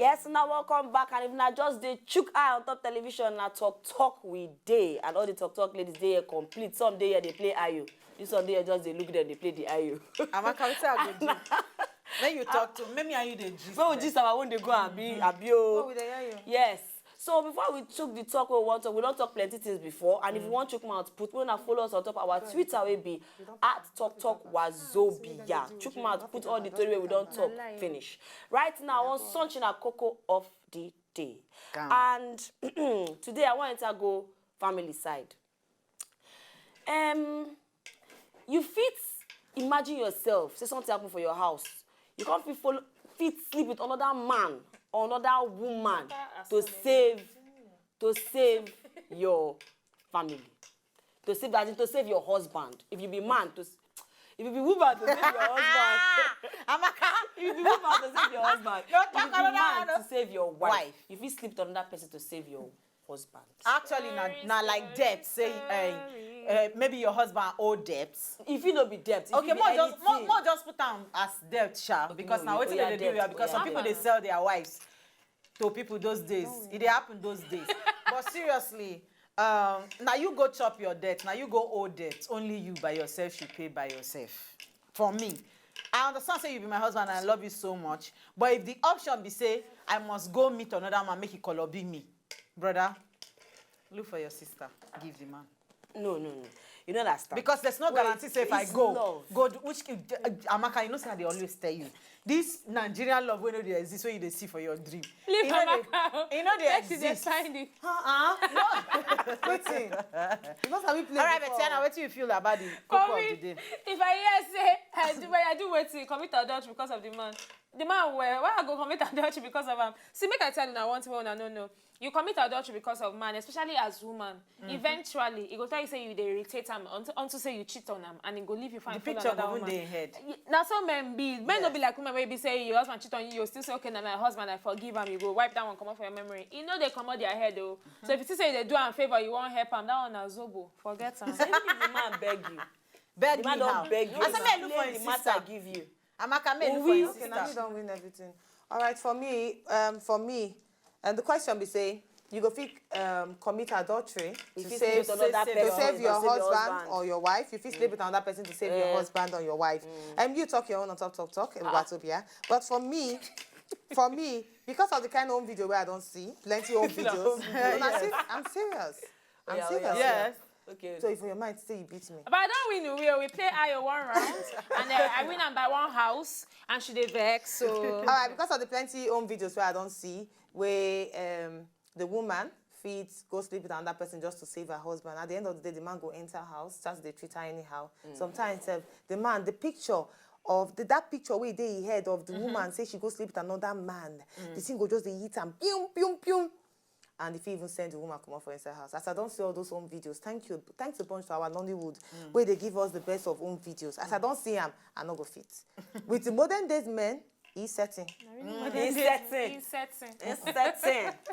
Yes, now welcome back. And if not just the chook eye on top television, now talk we day. And all the talk ladies, they are complete. Some day they play Ayo. This one day just they look there, they play the Ayo. Amaka, we say I go do. When you talk to me and you the gist. When we gist our when they go and be Oh, we dey hear you. Yes. So before we took the talk we want to, we don't talk plenty things before. And if you want chook mouth, put when follow us on top our Twitter will be at @talk wazobia. Chook mouth, put all the story where we don't talk finish. Right now on Sunshine Coco of the day. And today I want to go family side. You fit imagine yourself, say something happen for your house. You can't fit sleep with another man or another woman to save your family. To save your husband. If you be man if you be woman to save your husband. If you be woman to save your husband. If you be man to save your wife. If you sleep with another person to save your husband. Actually, not like debt. Say, maybe your husband owe debts. If you not be debt, okay, more just put down as debt, sha. Because now what they do here, because some people they sell their wives to people those days. It happened those days. But seriously, now you go chop your debt. Now you go owe debt. Only you by yourself you pay by yourself. For me, I understand say you be my husband and I love you so much. But if the option be say I must go meet another man, make it color be me. Brother, look for your sister. Give the man. No. You know that stuff. Because there's no guarantee say if I go, which Amaka, you know say they always tell you. This Nigerian love when they exist, when you see for your dream. Leave you know they exist. No. Waiting. Because have we played all right, before? Betiana, what do you feel about the couple of the day? If I hear say I do wait to commit adultery because of the man where I go commit adultery because of him. See, make I tell you now one thing no. You commit adultery because of man, especially as woman. Eventually, it go tell you say you they irritate him until say you cheat on him, and it go leave you find the picture of woman they head. Now some men don't be like women where be say your husband cheat on you, you still say okay, now my husband I forgive him. You go wipe that one come off for your memory. You know they come out their head though. So if you still say they do him favor, you won't help him. That one is zobo. Forget him. Even if the man beg you, Beg the man don't beg you. I said, look for his sister. Give you. Amaka, look for his Okay, sister. now you don't win everything. All right, for me, and the question be say, you go fit commit adultery to save your husband or your wife. You fit sleep with another person to save your husband or your wife. You talk your own on talk. But for me, because of the kind of home video where I don't see plenty home videos, I'm serious. I'm serious. Yes. Okay. So if your mind say you beat me. But I don't win. We play Ayo one round, and I win am by one house, and she dey vex. So all right, because of the plenty home videos where I don't see, where the woman feeds, go sleep with another person just to save her husband. At the end of the day, the man go enter her house, just they treat her anyhow. Sometimes the man, the picture of that picture where they head of the woman say she go sleep with another man. The thing go just they hit and pium. And if you even send the woman come out for inside house. As I don't see all those home videos, thanks a bunch to our Nollywood, where they give us the best of home videos. As I don't see them, I no go fit. With the modern days men, he's setting. He's setting.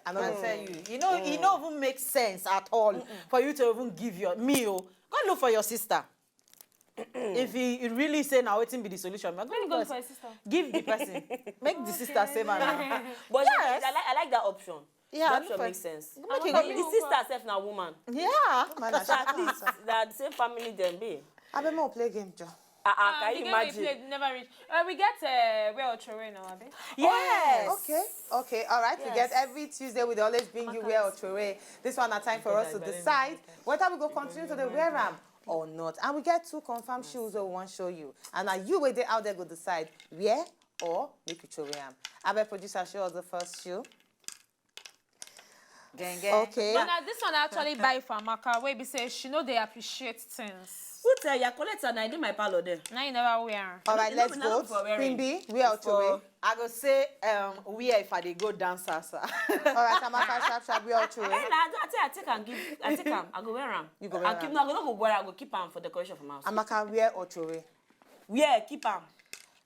I know tell you. You know, it don't even make sense at all for you to even give your meal. Go look for your sister. If you really say now waiting be the solution, go Look for your sister. give the person. Make the sister save her now. But Yes. I like that option. Yeah, that look option for- makes sense. Make it But go the sister herself now woman. Yeah. So at least that the same family them be. I bet more play game, Joe. Can The you game imagine? we played never reach. We get where Ochowe now, abi? Yes. Okay, all right. We get every Tuesday, we always bring you where or Chore. This one a time for us to decide whether we go continue to the wear am or not. And we get 2 confirmed shoes that we want to show you. And now you wait there out there go decide wear or make you Chore am. I bet producer show us the first shoe. Gang. Okay. But now this one actually buy for Amaka, where be say she know they appreciate things. Who tell you? Collect and I did my palo there. Now you never wear. All right, You let's know vote. for wearing. Quimby, wear or Chore? I go say where if I dey go dance salsa. All right, Amaka, sharp, wear or Chore? I take and give. I take him. I go wear him. You go wear I keep. No, I go wear. I go keep him for decoration for my house. Amaka, wear or Chore? Yeah, keep him.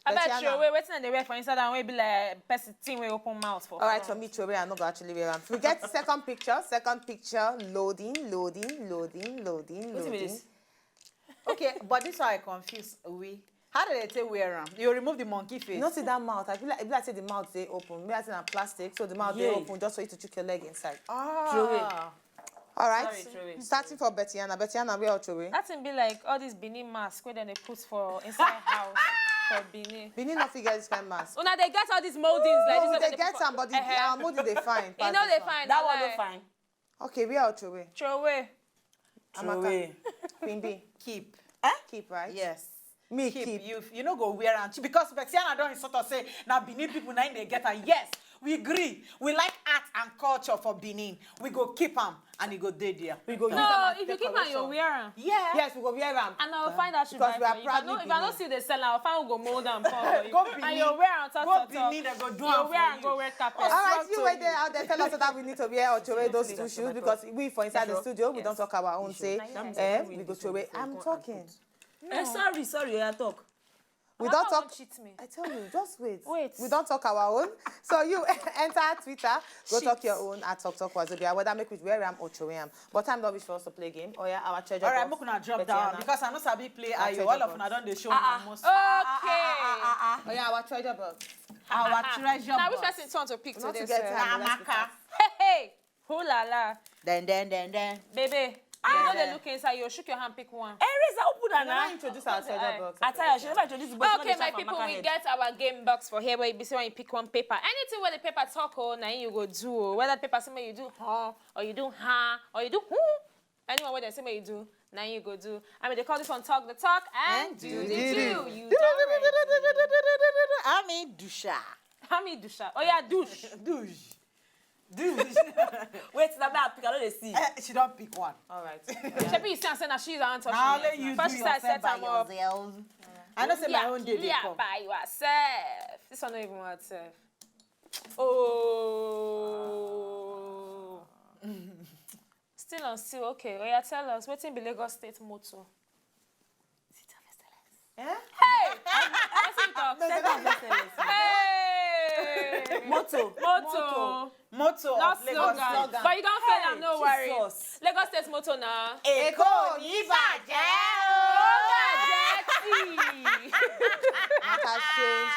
I bet Betiana. you waiting they wear for inside and we be like person thing we open mouth for. All right, for me, Chore, I'm not going to actually wear them. We get second picture, loading. What's with this? Okay, but this one I confuse. How did they take wear am? You remove the monkey face. You not see that mouth. I feel like say the mouth they open. Maybe I say plastic, so the mouth they Yeah. open just for you to chook your leg inside. Throw it. All right. Sorry, throw it. Starting for Bettiana. Bettiana, where throw it? That thing be like all these Benin masks where then they put for inside house for Benin. Benin not figure this kind of mask. Una they get all these moldings like No, this. they one get put for- some, but the Eh-heh. mold they find. You know they find That one like, don't fine. Okay, where throw it? Throw away. Throw it. Queen B. Keep. Keep, right? Yes. Me Keep. keep. You know go wear am because Bettiana don't sort of say now Benin people now they get her. Yes, we agree. We like art and culture for Benin. We go keep them and you go dead there. We go use No, them as if you keep on, decoration. you'll wear them. Yeah. Yes, we go wear them. And I'll find out you Because buy we are for you. proudly If I don't Benin. see the seller, I'll find who go mold them for you. Go Benin. And you'll wear and talk, Go talk, talk. Benin, they go do You'll am wear for and you. go red carpet. All right, Talk you to wait you. there out there. Tell us that we need to wear or throw away those two That's shoes my because we for inside the Sure. studio we Yes. don't talk our own. Say, Yes. we go throw away. I'm talking. Sorry, I talk. We How don't come talk. won't cheat me. I tell you, just wait. Wait. We don't talk our own. So you enter Twitter, go talk your own at Talk Wazobia, whether make with wear am or throw am. But time don't wish for us to play game. Oh yeah, our treasure All right, box. I'm gonna drop Bettiana. down because I know Sabi play Ayo. treasure All of box. them don't they show me most. Okay. Oh yeah, our treasure box. Our treasure Now, which box. person turn to pick Not today, to get sir? time. let's Amaka. Hey, hey. Hoo la la. Then. Baby. You know they look inside, you shook your hand, pick one. Erase, open that Now now. introduce our treasure box. I tell you, she never introduced the box. Okay, my people, we get our game box for here where you be say when you pick one paper. Anything where the paper talk, oh, now you go do. Oh. Whether the paper say me you do huh, or you do ha, or you do who. Anyone where they say me you do, now you go do. I mean, they call this one talk the talk and do the do. You don't I mean, Dusha. How me douche? Oh yeah, douche. Douche. Wait, now I pick, I know they see. She don't pick one. All right. Shebi, you see, I'm saying that she's an Now let you First do she started yourself by set them up. yourself. I know say my own day they Yeah, come. by yourself. This one not even what self. Oh. Still on still, okay. Oh yeah, tell us, what's in the Lagos State motto? Eh? Hey! Let's talk. Hey! Motto. Motto. Motto Not of Lagos slogan. State. But you don't fail them, no worry. Jesus. Lagos State motto now. Èkó ní bàjẹ́ o. Maka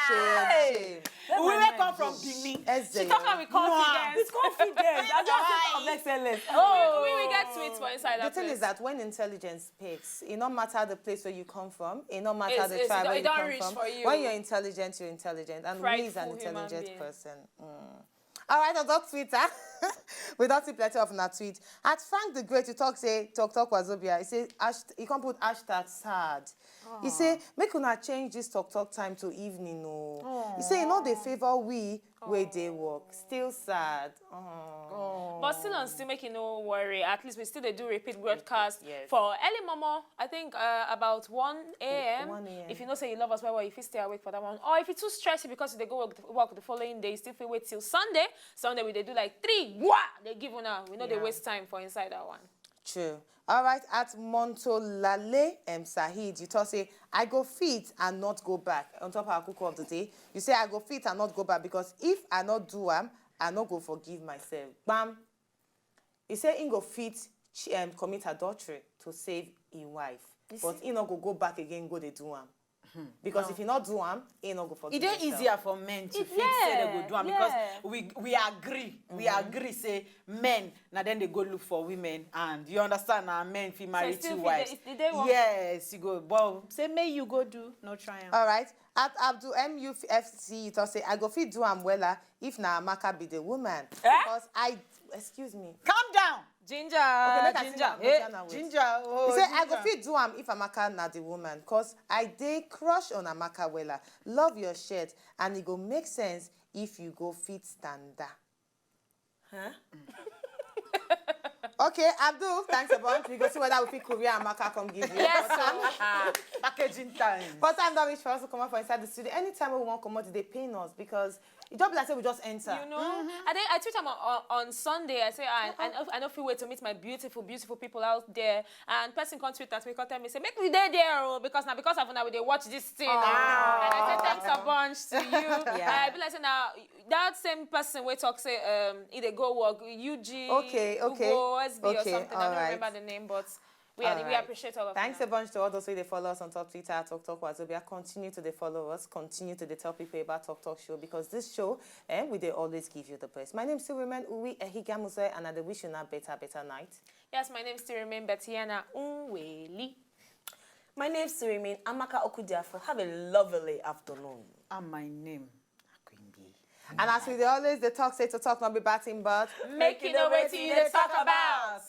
shame. We will come from Benin. She talking with confidence. It's confidence. I just say of excellence. Oh, we get tweets for inside The that thing place. is that when intelligence speaks, it no matter the place where you come from, it no matter the It's- tribe where it you don't come reach from. for you. When you're intelligent, you're intelligent. And we is an Prideful human intelligent being. person. All right, on top Twitter, we don't see plenty of na tweet. At Frank the Great, you talk say talk Wazobia. He say you can put hashtag sad. He say make una change this talk time to evening. No. He say you know they favor we where they work. Still sad. But still on still make you no worry. At least we still they do repeat broadcast yes. for early momo. I think about 1 a.m. 1 a.m. If you know say you love us well, if you stay awake for that one, or if it's too stressy because they go work the following day, you still feel wait till Sunday. Sunday we they do like 3. Wah! They give una. We know they Yeah. waste time for inside that one. True. All right, at Montolale Sahid, you talk say, I go fit and not go back. On top of our cocoa of the day, you say, I go fit and not go back because if I not do I not go forgive myself. Bam. He say, he go fit commit adultery to save his wife. But he not go back again, go they do him. Because if he not do him, he not go forgive It is himself. easier for men to fit say they go do am because we agree. We agree say men now then they go look for women and you understand now men fit marry still two fit wives. they want- Yes, you go. But say may you go do no try am. All right. At Abdul MUFC, it say, I go fit do am wella if na Amaka be the woman. Because excuse me. Calm down. Ginger, make I sing ginger. am. Hey. Bettiana, wait. Ginger. Oh, He say, I ginger. go fit do am if Amaka na the woman, cause I dey crush on Amaka wella. Love your shirt, and it go make sense if you go fit standa. Okay, Abdul, thanks a bunch. We go see whether we fit Korea Amaka come give you. Yes, Packaging time. But time don't reach for us to come out for inside the studio. Anytime we want to come out, they paying us because it don't be like say we just enter. You know, I tweet them on Sunday. I say I don't feel wait to meet my beautiful people out there. And person can't tweet that we can tell me say make me there because now because of now they watch this thing. And I say thanks a bunch to you. Yeah. I be like say now that same person we talk say either go work UG Okay. Ugo, SB or Okay, something. I all don't right. remember the name, but We appreciate all of you. Thanks a bunch to all those who they follow us on top Twitter at Talk Wazobia. Continue to they follow us. Continue to they tell people about Talk Show, because this show, we they always give you the best. My name still remain Uwi Ehigamuse, and I wish you a better night. Yes, my name still remain Betiana Unweli. My name still remain Amaka Okudiafo. Have a lovely afternoon. And my name, Queen. And as we always, the talk say to talk, not be batting, but Make it the way to talk about.